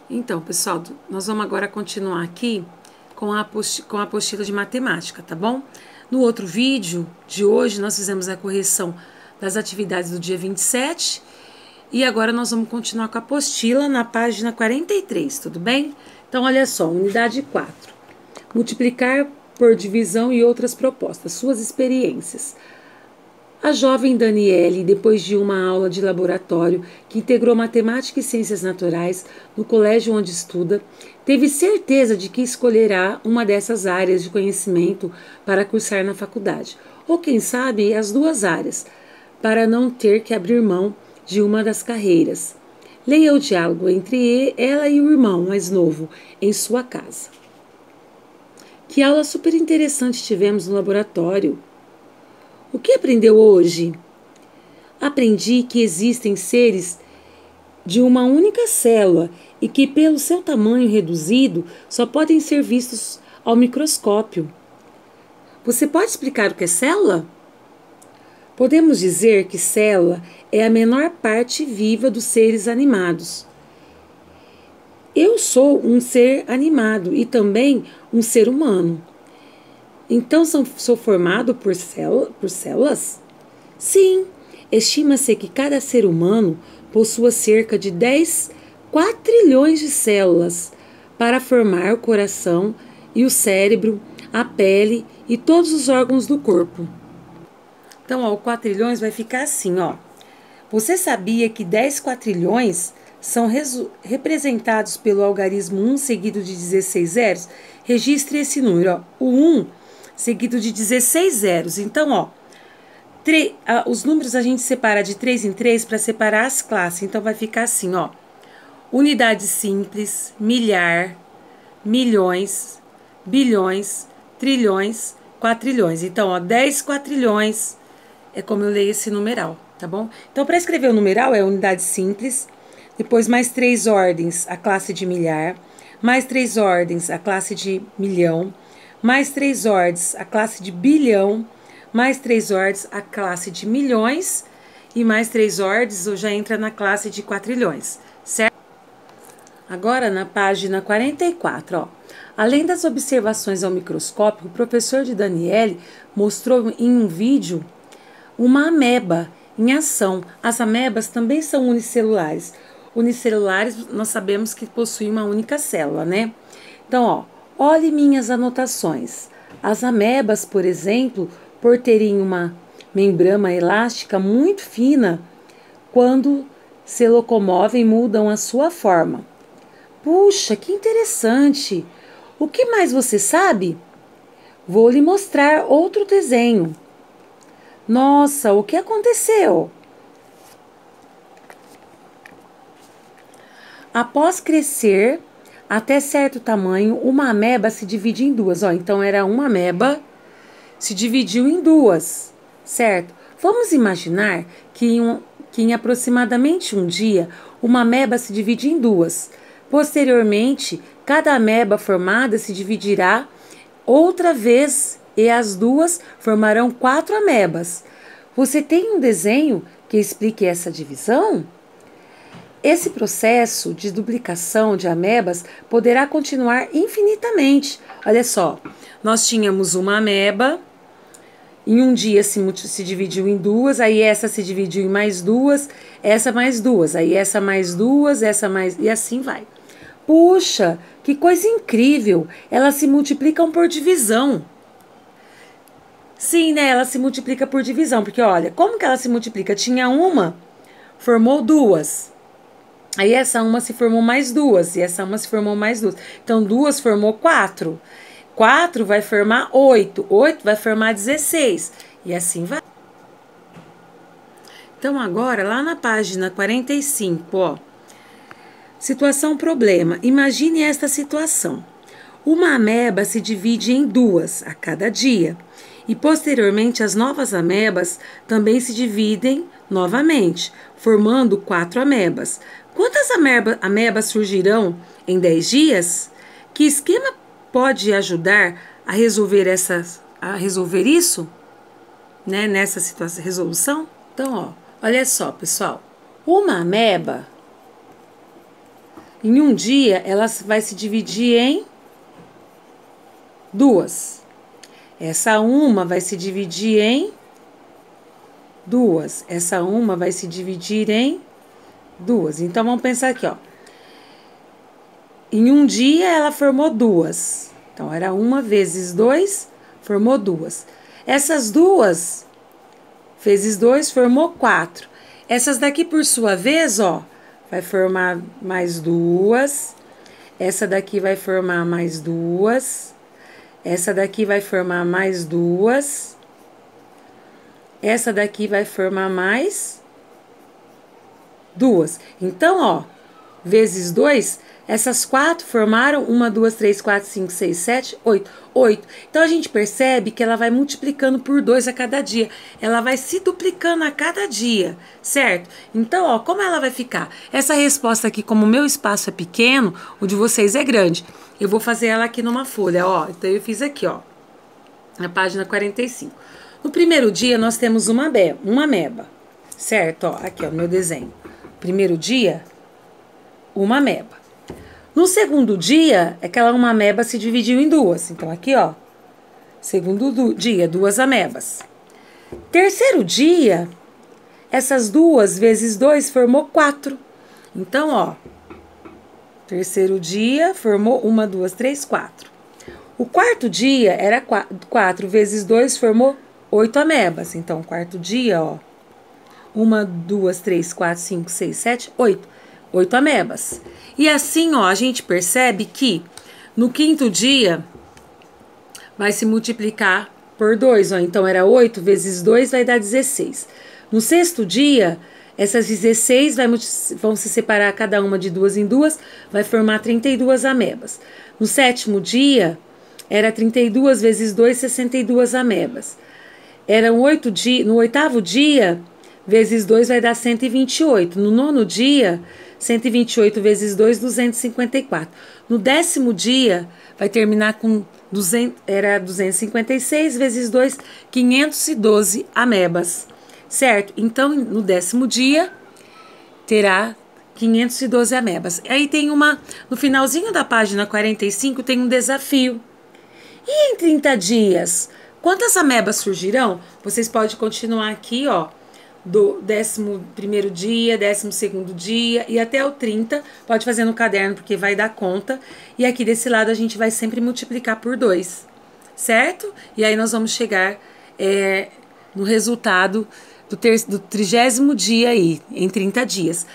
Então, pessoal, nós vamos agora continuar aqui com a apostila de matemática, tá bom? No outro vídeo de hoje, nós fizemos a correção das atividades do dia 27 e agora nós vamos continuar com a apostila na página 43, tudo bem? Então, olha só, unidade 4. Multiplicar por divisão e outras propostas, suas experiências. A jovem Daniele, depois de uma aula de laboratório que integrou matemática e ciências naturais no colégio onde estuda, teve certeza de que escolherá uma dessas áreas de conhecimento para cursar na faculdade, ou quem sabe as duas áreas, para não ter que abrir mão de uma das carreiras. Leia o diálogo entre ela e o irmão mais novo em sua casa. Que aula super interessante tivemos no laboratório! O que aprendeu hoje? Aprendi que existem seres de uma única célula e que, pelo seu tamanho reduzido, só podem ser vistos ao microscópio. Você pode explicar o que é célula? Podemos dizer que célula é a menor parte viva dos seres animados. Eu sou um ser animado e também um ser humano. Então, sou formado por células? Sim, estima-se que cada ser humano possua cerca de 10 quatrilhões de células para formar o coração e o cérebro, a pele e todos os órgãos do corpo. Então, ó, o quatrilhões vai ficar assim, ó. Você sabia que 10 quatrilhões são representados pelo algarismo 1 seguido de 16 zeros? Registre esse número, ó. O 1 seguido de 16 zeros. Então, ó, os números a gente separa de 3 em 3 para separar as classes. Então, vai ficar assim, ó. Unidade simples, milhar, milhões, bilhões, trilhões, quatrilhões. Então, ó, 10 quatrilhões é como eu leio esse numeral, tá bom? Então, para escrever o numeral é unidade simples, depois mais 3 ordens, a classe de milhar, mais 3 ordens, a classe de milhão, mais 3 ordens, a classe de bilhão, mais 3 ordens, a classe de milhões, e mais 3 ordens, já entra na classe de quatrilhões, certo? Agora, na página 44, ó. Além das observações ao microscópio, o professor de Daniele mostrou em um vídeo uma ameba em ação. As amebas também são unicelulares. Unicelulares, nós sabemos que possuem uma única célula, né? Então, ó. Olhe minhas anotações. As amebas, por exemplo, por terem uma membrana elástica muito fina, quando se locomovem, mudam a sua forma. Puxa, que interessante! O que mais você sabe? Vou lhe mostrar outro desenho. Nossa, o que aconteceu? Após crescer até certo tamanho, uma ameba se divide em duas. Ó, então, era uma ameba, se dividiu em duas, certo? Vamos imaginar que em aproximadamente um dia, uma ameba se divide em duas. Posteriormente, cada ameba formada se dividirá outra vez e as duas formarão 4 amebas. Você tem um desenho que explique essa divisão? Esse processo de duplicação de amebas poderá continuar infinitamente. Olha só, nós tínhamos uma ameba, em um dia se dividiu em duas, aí essa se dividiu em mais duas, essa mais duas, aí essa mais duas, essa mais... e assim vai. Puxa, que coisa incrível! Elas se multiplicam por divisão. Sim, né? Ela se multiplica por divisão, porque olha, como que ela se multiplica? Tinha uma, formou duas. Aí essa uma se formou mais duas, e essa uma se formou mais duas. Então, duas formou 4. 4 vai formar 8. 8 vai formar 16. E assim vai. Então, agora, lá na página 45, ó. Situação problema. Imagine esta situação. Uma ameba se divide em duas a cada dia. E, posteriormente, as novas amebas também se dividem novamente, formando 4 amebas. Quantas amebas surgirão em 10 dias? Que esquema pode ajudar a resolver isso? Né, nessa situação, resolução? Então, ó, olha só, pessoal. Uma ameba Em um dia, ela vai se dividir em duas. Essa uma vai se dividir em duas. Essa uma vai se dividir em duas. Então, vamos pensar aqui, ó. Em um dia, ela formou duas. Então, era uma vezes dois, formou duas. Essas duas vezes dois, formou quatro. Essas daqui, por sua vez, ó, vai formar mais duas. Essa daqui vai formar mais duas. Essa daqui vai formar mais duas. Essa daqui vai formar mais duas. Então, ó, vezes 2, essas 4 formaram 1, 2, 3, 4, 5, 6, 7, 8. 8. Então, a gente percebe que ela vai multiplicando por 2 a cada dia. Ela vai se duplicando a cada dia, certo? Então, ó, como ela vai ficar? Essa resposta aqui, como o meu espaço é pequeno, o de vocês é grande. Eu vou fazer ela aqui numa folha, ó. Então, eu fiz aqui, ó, na página 45. No primeiro dia, nós temos uma ameba, certo? Ó, aqui, ó, no meu desenho. Primeiro dia, uma ameba. No segundo dia, aquela uma ameba se dividiu em duas. Então, aqui, ó, segundo dia, 2 amebas. Terceiro dia, essas 2 vezes 2 formou 4. Então, ó, terceiro dia formou 1, 2, 3, 4. O quarto dia era 4 vezes 2 formou 8 amebas. Então, quarto dia, ó, 1, 2, 3, 4, 5, 6, 7, 8. 8 amebas. E assim, ó, a gente percebe que no quinto dia vai se multiplicar por 2, ó. Então, era 8 vezes 2 vai dar 16. No sexto dia, essas 16 vão se separar cada uma de 2 em 2, vai formar 32 amebas. No sétimo dia, era 32 vezes 2, 62 amebas. Eram 8 dias, no oitavo dia, vezes 2 vai dar 128. No nono dia, 128 vezes 2, 254. No décimo dia, vai terminar com 256 vezes 2, 512 amebas, certo? Então, no décimo dia, terá 512 amebas. Aí tem no finalzinho da página 45, tem um desafio. E em 30 dias, quantas amebas surgirão? Vocês podem continuar aqui, ó, do 11º dia, 12º dia e até o 30, pode fazer no caderno porque vai dar conta, e aqui desse lado a gente vai sempre multiplicar por 2, certo? E aí nós vamos chegar no resultado do 30º dia aí, em 30 dias.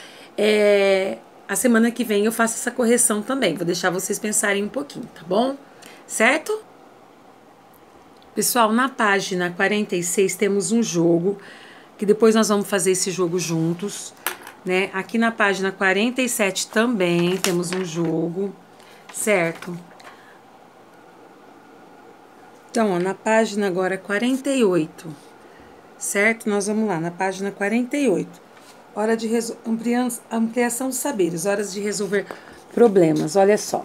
A semana que vem eu faço essa correção também, vou deixar vocês pensarem um pouquinho, tá bom? Certo? Pessoal, na página 46 temos um jogo, que depois nós vamos fazer esse jogo juntos, né? Aqui na página 47 também temos um jogo, certo? Então, ó, na página agora 48, certo? Nós vamos lá, na página 48. Hora de ampliação dos saberes, horas de resolver problemas, olha só.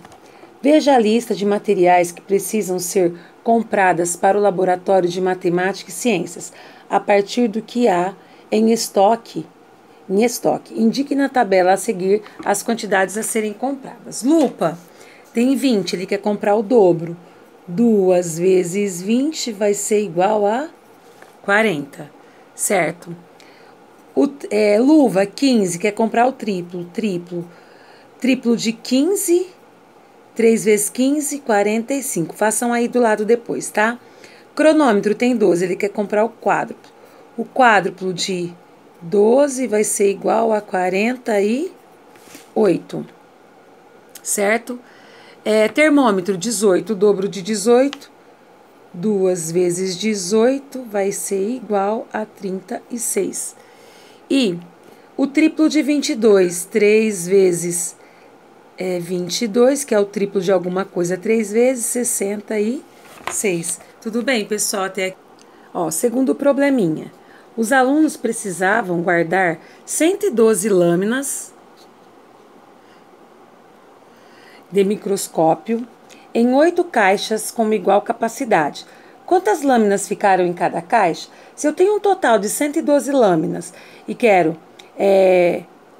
Veja a lista de materiais que precisam ser compradas para o laboratório de matemática e ciências, a partir do que há em estoque. Indique na tabela a seguir as quantidades a serem compradas. Lupa tem 20, ele quer comprar o dobro. 2 vezes 20 vai ser igual a 40, certo? Luva 15, quer comprar o triplo. Triplo de 15, 3 vezes 15, 45. Façam aí do lado depois, tá? Cronômetro tem 12, ele quer comprar o quádruplo. O quádruplo de 12 vai ser igual a 48, certo? Termômetro 18, o dobro de 18. 2 vezes 18 vai ser igual a 36. E o triplo de 22, 3 vezes 22, que é o triplo de alguma coisa, 3 vezes 66. Tudo bem, pessoal? Até aqui. Ó, segundo probleminha. Os alunos precisavam guardar 112 lâminas de microscópio em 8 caixas com igual capacidade. Quantas lâminas ficaram em cada caixa? Se eu tenho um total de 112 lâminas e quero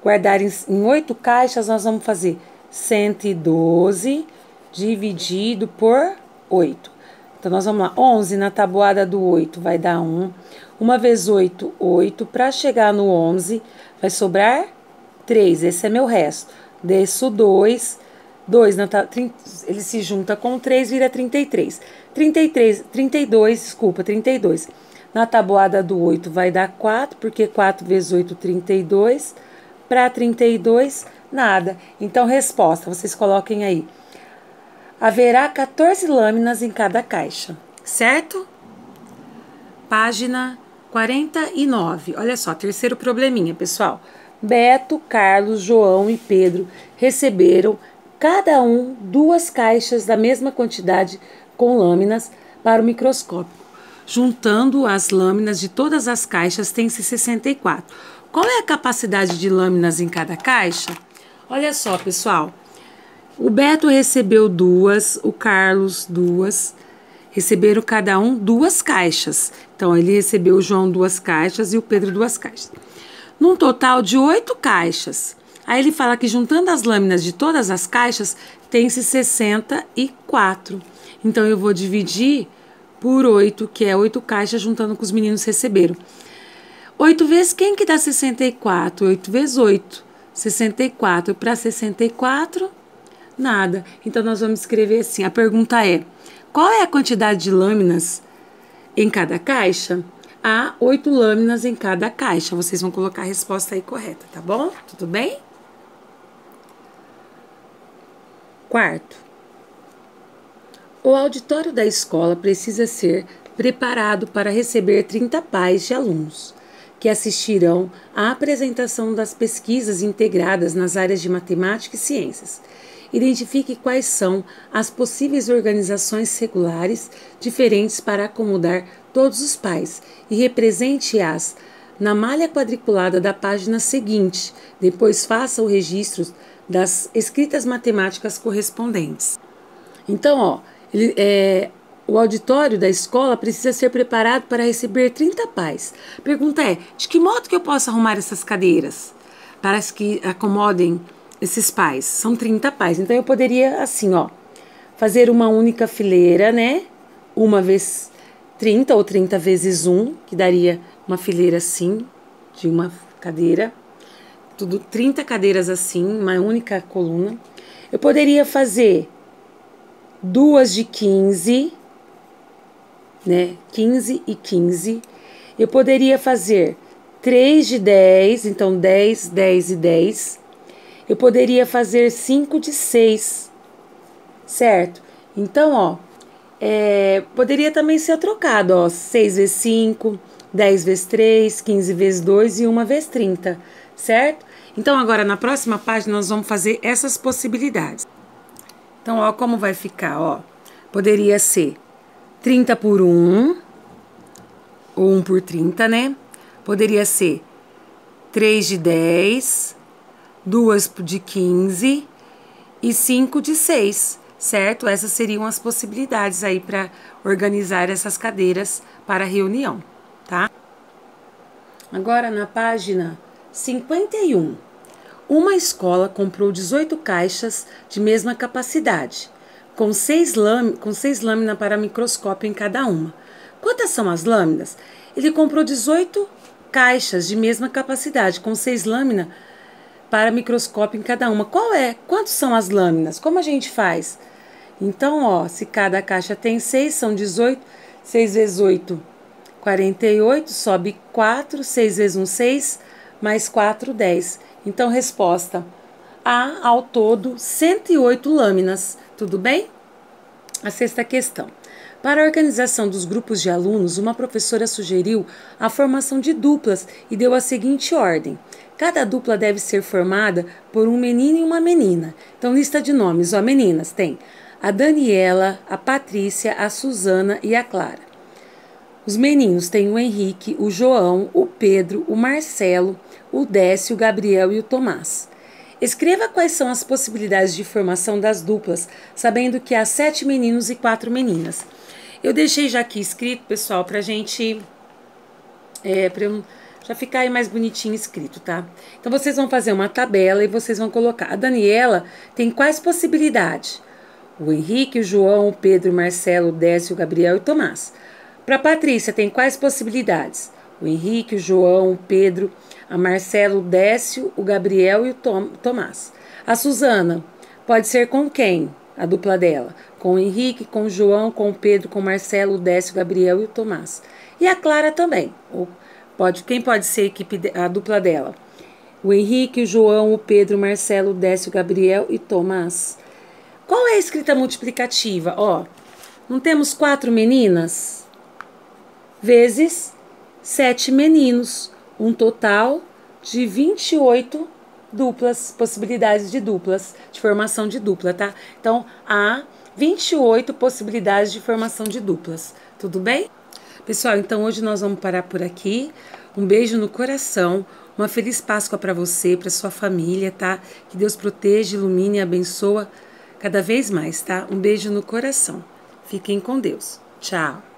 guardar em 8 caixas, nós vamos fazer 112 dividido por 8. Então, nós vamos lá. 11 na tabuada do 8 vai dar 1. 1 vezes 8, 8. Para chegar no 11, vai sobrar 3. Esse é meu resto. Desço 2. 2 ele se junta com 3, vira 33. 32. Na tabuada do 8 vai dar 4, porque 4 vezes 8, 32. Para 32, nada. Então, resposta, vocês coloquem aí. Haverá 14 lâminas em cada caixa, certo? Página 49. Olha só, terceiro probleminha, pessoal. Beto, Carlos, João e Pedro receberam cada um 2 caixas da mesma quantidade com lâminas para o microscópio. Juntando as lâminas de todas as caixas, tem-se 64. Qual é a capacidade de lâminas em cada caixa? Olha só, pessoal. O Beto recebeu 2, o Carlos 2, receberam cada um 2 caixas. Então, ele recebeu o João 2 caixas e o Pedro 2 caixas. Num total de 8 caixas. Aí ele fala que juntando as lâminas de todas as caixas, tem-se 64. Então, eu vou dividir por 8, que é 8 caixas, juntando com os meninos receberam. 8 vezes quem que dá 64? 8 vezes 8. 64. Para 64... nada. Então, nós vamos escrever assim. A pergunta é, qual é a quantidade de lâminas em cada caixa? Há 8 lâminas em cada caixa. Vocês vão colocar a resposta aí correta, tá bom? Tudo bem? Quarto. O auditório da escola precisa ser preparado para receber 30 pais de alunos que assistirão à apresentação das pesquisas integradas nas áreas de matemática e ciências. Identifique quais são as possíveis organizações regulares diferentes para acomodar todos os pais e represente-as na malha quadriculada da página seguinte. Depois faça o registro das escritas matemáticas correspondentes. Então, ó, o auditório da escola precisa ser preparado para receber 30 pais. Pergunta é, de que modo que eu posso arrumar essas cadeiras para que acomodem esses pais? São 30 pais. Então, eu poderia, assim, ó, fazer uma única fileira, né? 1 vezes 30 ou 30 vezes 1, que daria uma fileira assim, de uma cadeira. Tudo 30 cadeiras assim, uma única coluna. Eu poderia fazer 2 de 15, né? 15 e 15. Eu poderia fazer 3 de 10, então 10, 10 e 10. Eu poderia fazer 5 de 6, certo? Então, ó, poderia também ser trocado, ó, 6 vezes 5, 10 vezes 3, 15 vezes 2 e 1 vezes 30, certo? Então, agora, na próxima página, nós vamos fazer essas possibilidades. Então, ó, como vai ficar, ó. Poderia ser 30 por 1, ou 1 por 30, né? Poderia ser 3 de 10, 2 de 15 e 5 de 6, certo? Essas seriam as possibilidades aí para organizar essas cadeiras para a reunião, tá? Agora, na página 51. Uma escola comprou 18 caixas de mesma capacidade, com 6 lâminas para microscópio em cada uma. Quantas são as lâminas? Ele comprou 18 caixas de mesma capacidade, com 6 lâminas para microscópio em cada uma. Quantas são as lâminas? Como a gente faz? Então, ó, se cada caixa tem 6, são 18. 6 vezes 8, 48. Sobe 4. 6 vezes 1, 6. Mais 4, 10. Então, resposta: há ao todo 108 lâminas. Tudo bem? A sexta questão. Para a organização dos grupos de alunos, uma professora sugeriu a formação de duplas e deu a seguinte ordem. Cada dupla deve ser formada por um menino e uma menina. Então, lista de nomes. Ó, meninas, tem a Daniela, a Patrícia, a Suzana e a Clara. Os meninos têm o Henrique, o João, o Pedro, o Marcelo, o Décio, o Gabriel e o Tomás. Escreva quais são as possibilidades de formação das duplas, sabendo que há 7 meninos e 4 meninas. Eu deixei já aqui escrito, pessoal, para a gente... para eu Já ficar aí mais bonitinho escrito, tá? Então, vocês vão fazer uma tabela e vocês vão colocar. A Daniela tem quais possibilidades? O Henrique, o João, o Pedro, o Marcelo, o Décio, o Gabriel e o Tomás. Para a Patrícia, tem quais possibilidades? O Henrique, o João, o Pedro, a Marcelo, o Décio, o Gabriel e o Tomás. A Suzana pode ser com quem? A dupla dela. Com o Henrique, com o João, com o Pedro, com o Marcelo, o Décio, o Gabriel e o Tomás. E a Clara também. Quem pode ser a dupla dela? O Henrique, o João, o Pedro, o Marcelo, o Décio, o Gabriel e Tomás. Qual é a escrita multiplicativa? Ó, não temos 4 meninas? Vezes 7 meninos. Um total de 28 duplas, possibilidades de duplas, de formação de dupla, tá? Então, há 28 possibilidades de formação de duplas. Tudo bem? Pessoal, então hoje nós vamos parar por aqui. Um beijo no coração. Uma feliz Páscoa para você, para sua família, tá? Que Deus proteja, ilumine e abençoa cada vez mais, tá? Um beijo no coração. Fiquem com Deus. Tchau.